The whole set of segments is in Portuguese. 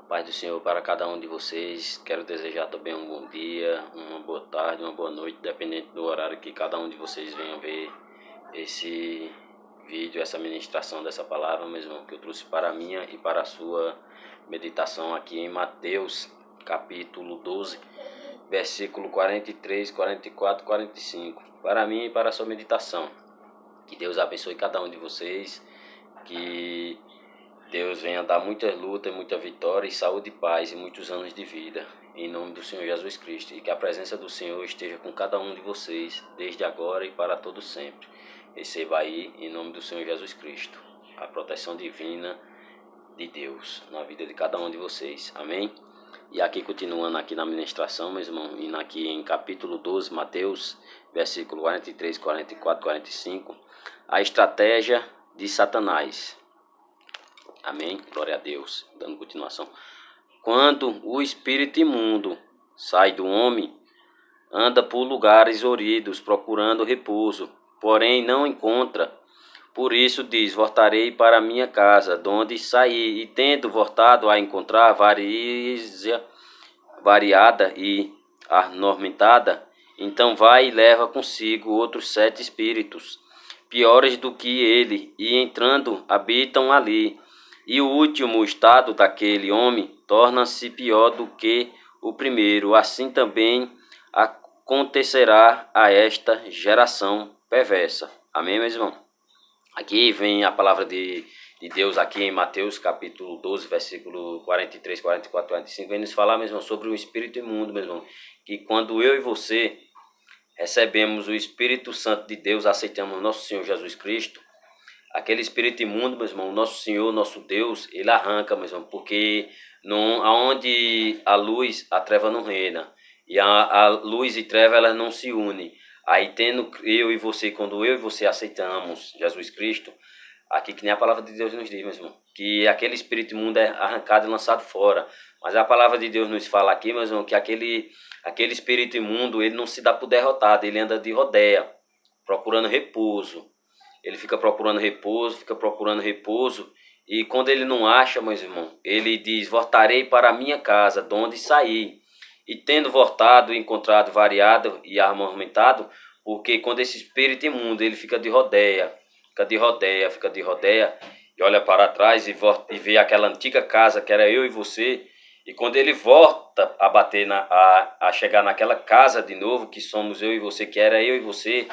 Paz do Senhor para cada um de vocês. Quero desejar também um bom dia, uma boa tarde, uma boa noite, dependente do horário que cada um de vocês venha ver esse vídeo, essa ministração dessa palavra, meu irmão, que eu trouxe para a minha e para a sua meditação aqui em Mateus, capítulo 12, versículo 43, 44, 45. Para mim e para a sua meditação. Que Deus abençoe cada um de vocês, que Deus venha dar muitas lutas, muita vitória, e saúde e paz e muitos anos de vida, em nome do Senhor Jesus Cristo. E que a presença do Senhor esteja com cada um de vocês, desde agora e para todo sempre. Receba aí, em nome do Senhor Jesus Cristo, a proteção divina de Deus na vida de cada um de vocês. Amém? E aqui, continuando aqui na ministração, meu irmão, indo aqui em capítulo 12, Mateus, versículo 43, 44, 45, a estratégia de Satanás. Amém? Glória a Deus. Dando continuação. Quando o espírito imundo sai do homem, anda por lugares horidos, procurando repouso, porém não encontra. Por isso diz, voltarei para minha casa, donde saí, e tendo voltado a encontrar varícia variada e anormentada, então vai e leva consigo outros 7 espíritos, piores do que ele, e entrando habitam ali. E o último estado daquele homem torna-se pior do que o primeiro. Assim também acontecerá a esta geração perversa. Amém, meus irmãos? Aqui vem a palavra de Deus aqui em Mateus capítulo 12, versículo 43, 44, 45. Vem nos falar, meu irmão, sobre o espírito imundo, meu irmão. Que quando eu e você recebemos o Espírito Santo de Deus, aceitamos nosso Senhor Jesus Cristo, aquele espírito imundo, meu irmão, nosso Senhor, nosso Deus, ele arranca, meu irmão, porque aonde a luz, a treva não reina. E a luz e treva, elas não se unem. Aí tendo eu e você, quando eu e você aceitamos Jesus Cristo, aqui que nem a palavra de Deus nos diz, meu irmão, que aquele espírito imundo é arrancado e lançado fora. Mas a palavra de Deus nos fala aqui, meu irmão, que aquele espírito imundo, ele não se dá por derrotado, ele anda de rodeia, procurando repouso. Ele fica procurando repouso, e quando ele não acha, meus irmãos, ele diz, voltarei para a minha casa, de onde saí. E tendo voltado, encontrado variado e armamentado, porque quando esse espírito imundo, ele fica de rodeia, e olha para trás e vê aquela antiga casa que era eu e você, e quando ele volta a bater, a chegar naquela casa de novo, que somos eu e você, que era eu e você,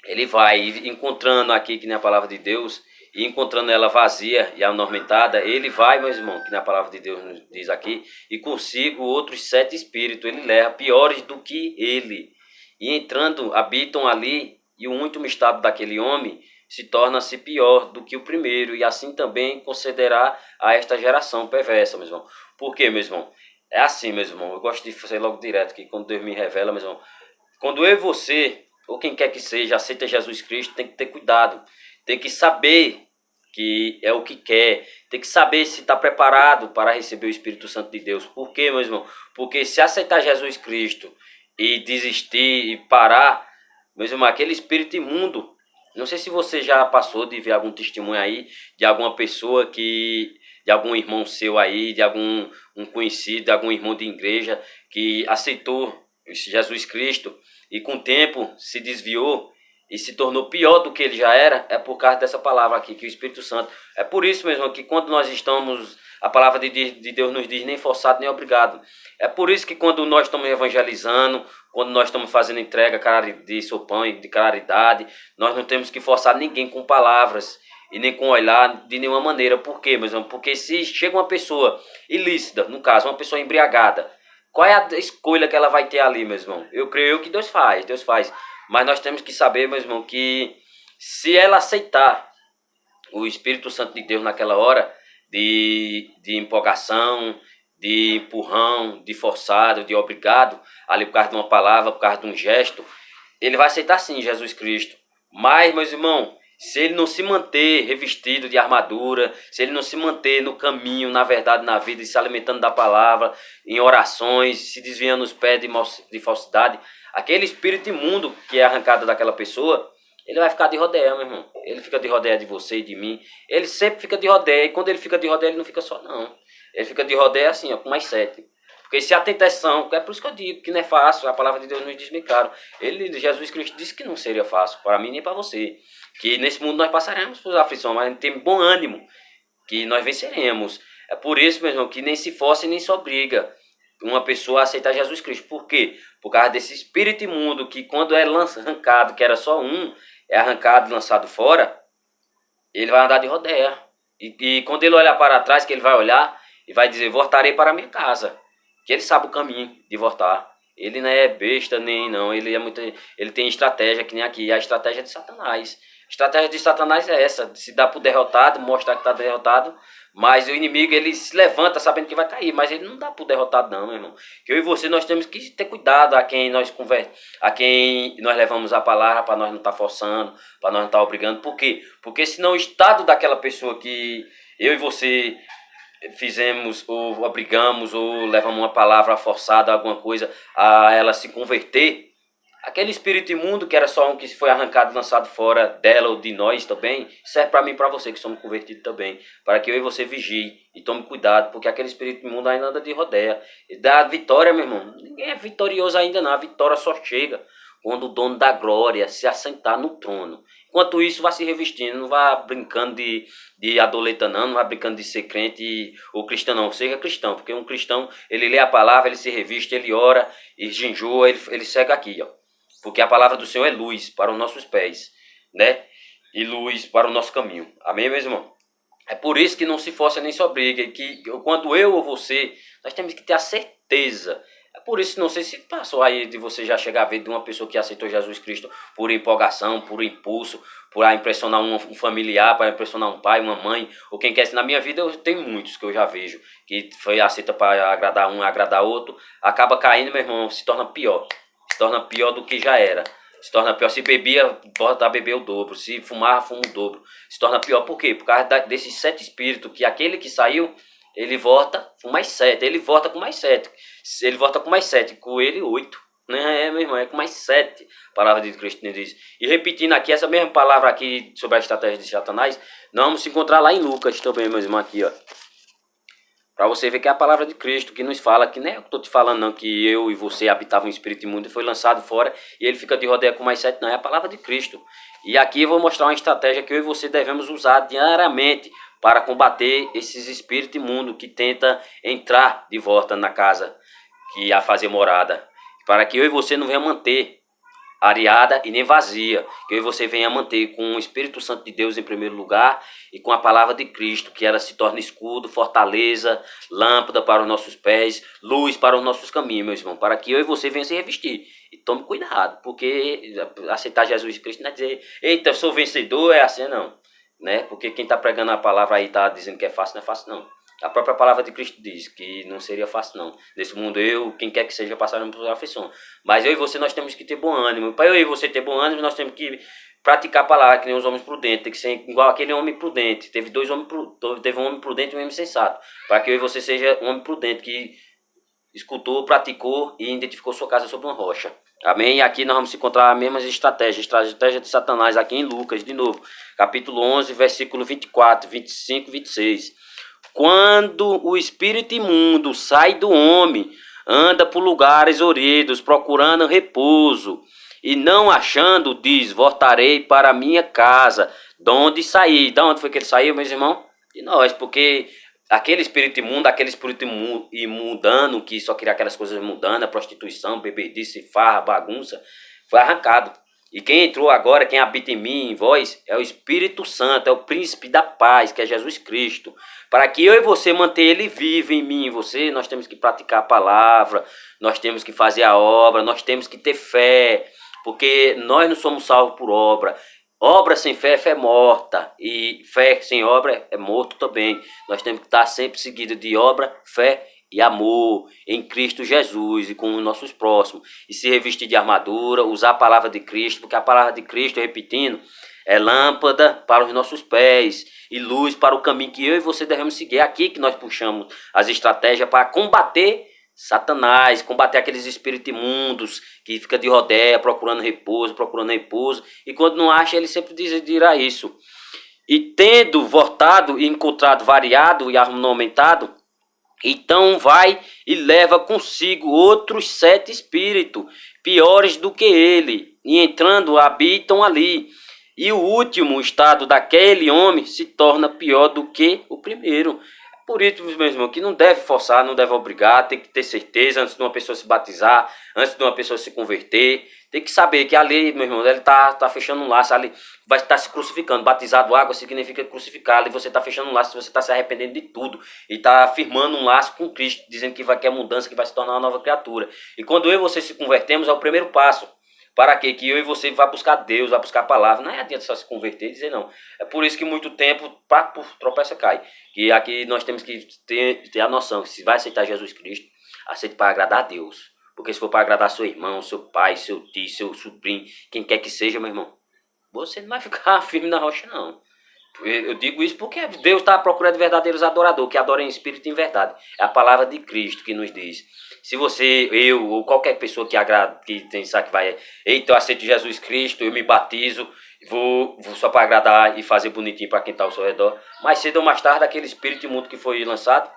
ele vai encontrando aqui, que nem a palavra de Deus, e encontrando ela vazia e anormentada, ele vai, meus irmãos, que nem a palavra de Deus nos diz aqui, e consigo outros 7 espíritos, ele leva, piores do que ele. E entrando, habitam ali, e o último estado daquele homem se torna-se pior do que o primeiro, e assim também concederá a esta geração perversa, meus irmãos. Por quê, meus irmãos? É assim, meus irmãos, eu gosto de fazer logo direto, que quando Deus me revela, meus irmãos, quando eu e você, ou quem quer que seja, aceita Jesus Cristo, tem que ter cuidado. Tem que saber que é o que quer. Tem que saber se está preparado para receber o Espírito Santo de Deus. Por quê, meu irmão? Porque se aceitar Jesus Cristo e desistir e parar, meu irmão, aquele espírito imundo. Não sei se você já passou de ver algum testemunho aí de alguma pessoa de algum irmão seu aí, de algum conhecido, de algum irmão de igreja que aceitou Jesus Cristo e com o tempo se desviou e se tornou pior do que ele já era, é por causa dessa palavra aqui, que o Espírito Santo. É por isso mesmo que quando nós estamos, a palavra de Deus nos diz nem forçado nem obrigado. É por isso que quando nós estamos evangelizando, quando nós estamos fazendo entrega de sopão e de caridade, nós não temos que forçar ninguém com palavras e nem com olhar de nenhuma maneira. Por quê, meus irmãos? Porque se chega uma pessoa ilícita, no caso, uma pessoa embriagada, qual é a escolha que ela vai ter ali, meu irmão? Eu creio que Deus faz. Mas nós temos que saber, meu irmão, que se ela aceitar o Espírito Santo de Deus naquela hora de empolgação, de empurrão, de forçado, de obrigado, ali por causa de uma palavra, por causa de um gesto, ele vai aceitar sim Jesus Cristo. Mas, meus irmãos, se ele não se manter revestido de armadura, se ele não se manter no caminho, na verdade, na vida, e se alimentando da palavra, em orações, se desviando os pés de falsidade, aquele espírito imundo que é arrancado daquela pessoa, ele vai ficar de rodeia, meu irmão. Ele fica de rodeia de você e de mim. Ele sempre fica de rodeia. E quando ele fica de rodeia, ele não fica só, não. Ele fica de rodeia assim, ó, com mais 7. Porque se a tentação, é por isso que eu digo que não é fácil, a palavra de Deus nos diz bem claro. Jesus Cristo disse que não seria fácil, para mim nem para você. Que nesse mundo nós passaremos por aflição, mas temos bom ânimo, que nós venceremos. É por isso, meu irmão, que nem se força e nem se obriga uma pessoa a aceitar Jesus Cristo. Por quê? Por causa desse espírito imundo que quando é arrancado, que era só um, é arrancado e lançado fora, ele vai andar de rodeia. E quando ele olhar para trás, que ele vai olhar e vai dizer, voltarei para a minha casa. Que ele sabe o caminho de voltar. Ele não é besta nem não, ele tem estratégia, que nem aqui, a estratégia de Satanás. A estratégia de Satanás é essa, se dá para o derrotado, mostrar que está derrotado, mas o inimigo ele se levanta sabendo que vai cair, mas ele não dá para o derrotado não, meu irmão. Que eu e você nós temos que ter cuidado a quem nós a quem nós levamos a palavra, para nós não estar forçando, para nós não estar obrigando. Por quê? Porque senão o estado daquela pessoa que eu e você fizemos ou obrigamos ou levamos uma palavra forçada, alguma coisa, a ela se converter, aquele espírito imundo que era só um que foi arrancado, lançado fora dela ou de nós também, serve para mim e para você que somos convertidos também, para que eu e você vigie e tome cuidado, porque aquele espírito imundo ainda anda de rodeia. E da vitória, meu irmão, ninguém é vitorioso ainda não, a vitória só chega quando o dono da glória se assentar no trono. Enquanto isso, vai se revestindo, não vá brincando de adoleta não vá brincando de ser crente ou cristão não, seja cristão, porque um cristão, ele lê a palavra, ele se reviste, ele ora, e jejua, ele segue aqui, ó. Porque a palavra do Senhor é luz para os nossos pés, né? E luz para o nosso caminho. Amém, meu irmão? É por isso que não se força nem se obriga, que quando eu ou você, nós temos que ter a certeza. É por isso, não sei se passou aí de você já chegar a ver de uma pessoa que aceitou Jesus Cristo por empolgação, por impulso, por impressionar um familiar, para impressionar um pai, uma mãe, ou quem quer. Na minha vida eu tenho muitos que eu já vejo, que foi aceita para agradar um, agradar outro, acaba caindo, meu irmão, se torna pior. Se torna pior do que já era. Se torna pior. Se bebia, volta a beber o dobro. Se fumava, fuma o dobro. Se torna pior por quê? Por causa desses 7 espíritos, que aquele que saiu, ele volta com mais 7. Ele volta com mais 7. Ele volta com mais 7. Com ele, 8. Né? É, meu irmão, é com mais 7. A palavra de Cristo diz. E repetindo aqui, essa mesma palavra aqui sobre a estratégia de Satanás, nós vamos encontrar lá em Lucas também, meus irmãos, aqui, ó. Para você ver que é a palavra de Cristo que nos fala, que nem eu estou te falando não, que eu e você habitavam um espírito imundo e foi lançado fora e ele fica de rodeia com mais 7, não, é a palavra de Cristo. E aqui eu vou mostrar uma estratégia que eu e você devemos usar diariamente para combater esses espíritos imundos que tentam entrar de volta na casa que a fazer morada. Para que eu e você não venha manter areada e nem vazia, que eu e você venha manter com o Espírito Santo de Deus em primeiro lugar e com a palavra de Cristo, que ela se torne escudo, fortaleza, lâmpada para os nossos pés, luz para os nossos caminhos, meus irmãos, para que eu e você venham se revestir. E tome cuidado, porque aceitar Jesus Cristo não é dizer, eita, eu sou vencedor, é assim não, né? Porque quem está pregando a palavra aí está dizendo que é fácil, não é fácil não. A própria palavra de Cristo diz que não seria fácil não. Nesse mundo quem quer que seja, passaremos por aflição. Mas eu e você, nós temos que ter bom ânimo. Para eu e você ter bom ânimo, nós temos que praticar a palavra, que nem os homens prudentes. Tem que ser igual aquele homem prudente. Teve um homem prudente e um homem sensato. Para que eu e você seja um homem prudente, que escutou, praticou e identificou sua casa sobre uma rocha. Amém? E aqui nós vamos encontrar as mesmas estratégias. Estratégia de Satanás aqui em Lucas, de novo. Capítulo 11, versículo 24, 25 e 26. Quando o espírito imundo sai do homem, anda por lugares oridos, procurando repouso, e não achando, diz, voltarei para a minha casa, de onde saí. De onde foi que ele saiu, meus irmãos? De nós, porque aquele espírito imundano, que só queria aquelas coisas mundanas, prostituição, bebedice, farra, bagunça, foi arrancado. E quem entrou agora, quem habita em mim, em vós, é o Espírito Santo, é o príncipe da paz, que é Jesus Cristo. Para que eu e você manter ele vivo em mim, em você, nós temos que praticar a palavra, nós temos que fazer a obra, nós temos que ter fé, porque nós não somos salvos por obra. Obra sem fé é fé morta, e fé sem obra é morto também. Nós temos que estar sempre seguido de obra, fé e amor em Cristo Jesus e com os nossos próximos. E se revestir de armadura, usar a palavra de Cristo, porque a palavra de Cristo, repetindo, é lâmpada para os nossos pés e luz para o caminho que eu e você devemos seguir. É aqui que nós puxamos as estratégias para combater Satanás, combater aqueles espíritos imundos que fica de rodeia, procurando repouso, e quando não acha, ele sempre dirá isso. E tendo voltado e encontrado variado e ornamentado, Então vai e leva consigo outros 7 espíritos, piores do que ele, e entrando habitam ali. E o último estado daquele homem se torna pior do que o primeiro. Por isso, meu irmão, que não deve forçar, não deve obrigar, tem que ter certeza antes de uma pessoa se batizar, antes de uma pessoa se converter. Tem que saber que ali, meu irmão, ele tá fechando um laço, ali vai estar se crucificando. Batizado água significa crucificar, ali você está fechando um laço, você está se arrependendo de tudo. E está firmando um laço com Cristo, dizendo que vai querer mudança, que vai se tornar uma nova criatura. E quando eu e você se convertemos, é o primeiro passo. Para quê? Que eu e você vai buscar Deus, vai buscar a palavra. Não é adianta só se converter e dizer não. É por isso que muito tempo, tropeça cai. Que aqui nós temos que ter a noção que se vai aceitar Jesus Cristo, aceite para agradar a Deus. Porque se for para agradar seu irmão, seu pai, seu tio, seu sobrinho, quem quer que seja, meu irmão, você não vai ficar firme na rocha, não. Eu digo isso porque Deus está à procura de verdadeiros adoradores, que adorem em espírito e em verdade. É a palavra de Cristo que nos diz. Se você, eu ou qualquer pessoa que agrada, que pensar que vai, eita, eu aceito Jesus Cristo, eu me batizo, vou só para agradar e fazer bonitinho para quem está ao seu redor, mais cedo ou mais tarde, aquele espírito imundo que foi lançado,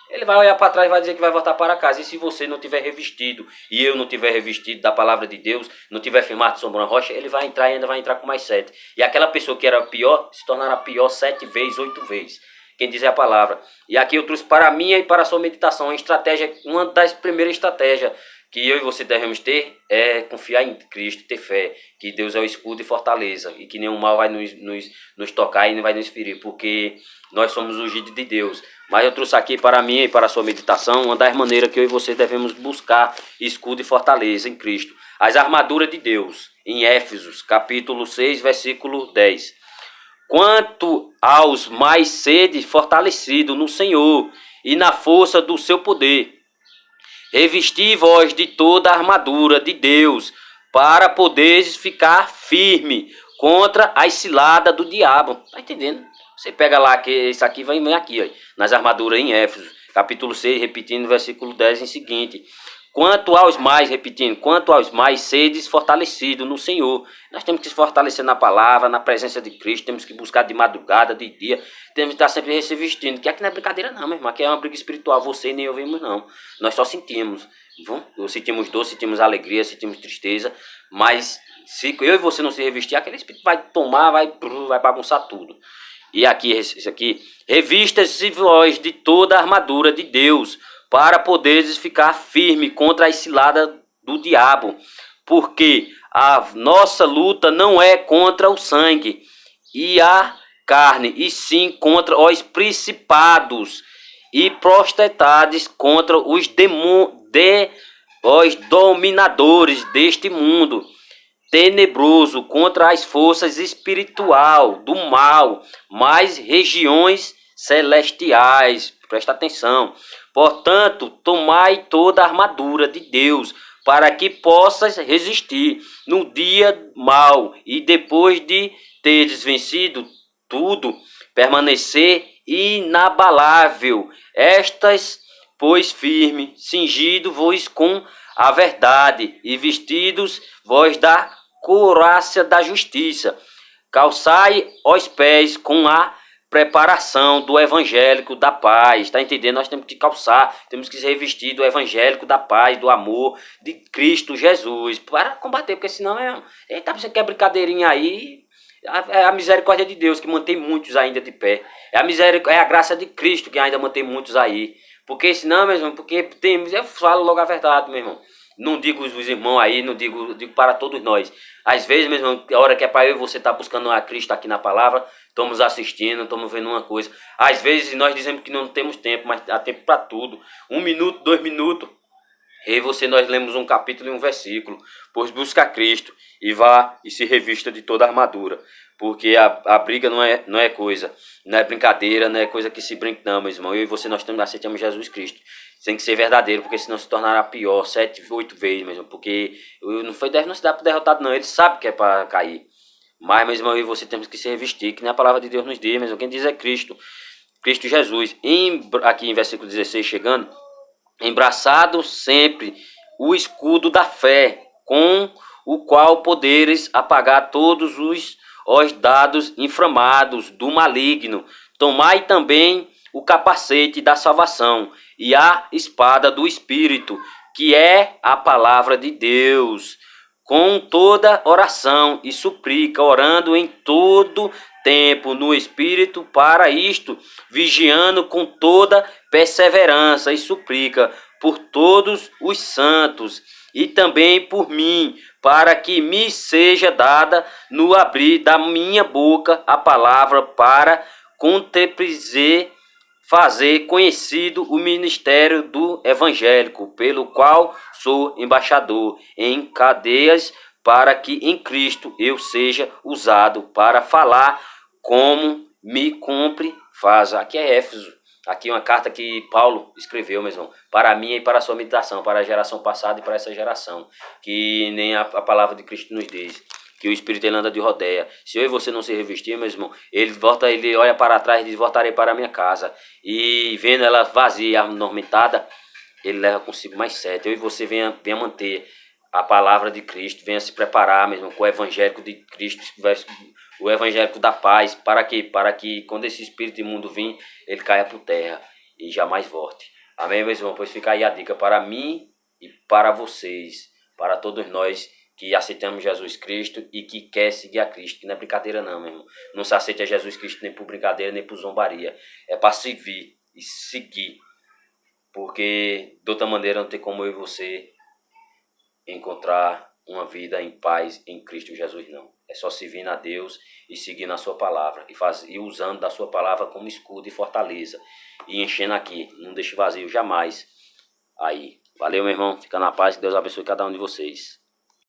ele vai olhar para trás e vai dizer que vai voltar para casa. E se você não tiver revestido, e eu não tiver revestido da palavra de Deus, não tiver firmado sobre uma rocha, ele vai entrar e ainda vai entrar com mais 7. E aquela pessoa que era pior, se tornará pior 7 vezes, 8 vezes. Quem diz é a palavra. E aqui eu trouxe para a minha e para a sua meditação uma estratégia, uma das primeiras estratégias que eu e você devemos ter é confiar em Cristo, ter fé, que Deus é o escudo e fortaleza, e que nenhum mal vai nos tocar e não vai nos ferir, porque nós somos ungidos de Deus. Mas eu trouxe aqui para mim e para a sua meditação uma das maneiras que eu e você devemos buscar escudo e fortaleza em Cristo. As armaduras de Deus, em Éfesos, capítulo 6, versículo 10. Quanto aos mais sede fortalecido no Senhor e na força do seu poder, revesti vós de toda a armadura de Deus, para poderes ficar firme contra a cilada do diabo. Tá entendendo? Você pega lá, que isso aqui vem aqui, ó, nas armaduras em Éfeso, capítulo 6, repetindo o versículo 10 em seguinte. Quanto aos mais, repetindo, quanto aos mais sedes fortalecidos no Senhor. Nós temos que se fortalecer na palavra, na presença de Cristo, temos que buscar de madrugada, de dia, temos que estar sempre se vestindo, que aqui não é brincadeira não, meu irmão, aqui é uma briga espiritual, você nem eu vimos não, nós só sentimos, sentimos dor, sentimos alegria, sentimos tristeza, mas se eu e você não se revestir, aquele espírito vai tomar, vai bagunçar tudo. E aqui, esse aqui, revistas-se vós de toda a armadura de Deus, para poderes ficar firme contra a cilada do diabo, porque a nossa luta não é contra o sangue e a carne, e sim contra os principados e potestades, contra os os dominadores deste mundo tenebroso, contra as forças espiritual do mal, mais regiões celestiais. Presta atenção. Portanto, tomai toda a armadura de Deus, para que possas resistir no dia mau, e depois de teres vencido tudo, permanecer inabalável. Estas, pois, firme, cingido-vos com a verdade, e vestidos vós da couraça da justiça. Calçai os pés com a preparação do evangélico da paz. Está entendendo? Nós temos que calçar, temos que se revestir do evangélico da paz, do amor de Cristo Jesus, para combater, porque senão eita, você quer brincadeirinha aí. É a misericórdia de Deus que mantém muitos ainda de pé. É a graça de Cristo que ainda mantém muitos aí. Porque senão, meu irmão, porque eu falo logo a verdade, meu irmão. Não digo os irmãos aí, não digo para todos nós. Às vezes, meu irmão, a hora que é para eu e você estar buscando a Cristo aqui na palavra, estamos assistindo, estamos vendo uma coisa. Às vezes nós dizemos que não temos tempo, mas há tempo para tudo. 1 minuto, 2 minutos. Eu e você, nós lemos um capítulo e um versículo. Pois busca Cristo e vá e se revista de toda a armadura. Porque a briga não é coisa, não é brincadeira, não é coisa que se brinca não, meu irmão. Eu e você, nós aceitamos Jesus Cristo. Tem que ser verdadeiro, porque senão se tornará pior, 7, 8 vezes, meu irmão. Porque Deus não se dá para derrotado não, ele sabe que é para cair. Mas, meu irmão, eu e você temos que se revestir, que nem a palavra de Deus nos diz, meu irmão. Quem diz é Cristo, Cristo Jesus. Aqui em versículo 16, chegando, embraçado sempre o escudo da fé, com o qual poderes apagar todos os dados inflamados do maligno. Tomai também o capacete da salvação e a espada do Espírito, que é a palavra de Deus, com toda oração e súplica, orando em todo tempo no Espírito para isto, vigiando com toda perseverança e súplica por todos os santos e também por mim, para que me seja dada no abrir da minha boca a palavra para contemplizar fazer conhecido o ministério do evangélico, pelo qual sou embaixador em cadeias, para que em Cristo eu seja usado para falar como me cumpre faz. Aqui é Éfeso. Aqui uma carta que Paulo escreveu, meu irmão, para mim e para a sua meditação, para a geração passada e para essa geração, que nem a palavra de Cristo nos diz, que o Espírito ele anda de rodeia. Se eu e você não se revestir, meu irmão, ele olha para trás e diz, voltarei para a minha casa. E vendo ela vazia, atormentada, ele leva consigo mais 7. Eu e você venha manter a palavra de Cristo, venha se preparar mesmo com o evangélico de Cristo, o evangélico da paz, para quê? Para que quando esse espírito imundo vir, ele caia por terra e jamais volte. Amém, meus irmãos? Pois fica aí a dica para mim e para vocês, para todos nós que aceitamos Jesus Cristo e que quer seguir a Cristo, que não é brincadeira não, meu irmão. Não se aceita Jesus Cristo nem por brincadeira, nem por zombaria. É para servir e seguir, porque de outra maneira não tem como eu e você encontrar uma vida em paz em Cristo Jesus, não. É só servir a Deus e seguir na sua palavra e usando da sua palavra como escudo e fortaleza e enchendo aqui, não deixe vazio jamais aí. Valeu, meu irmão, fica na paz, que Deus abençoe cada um de vocês.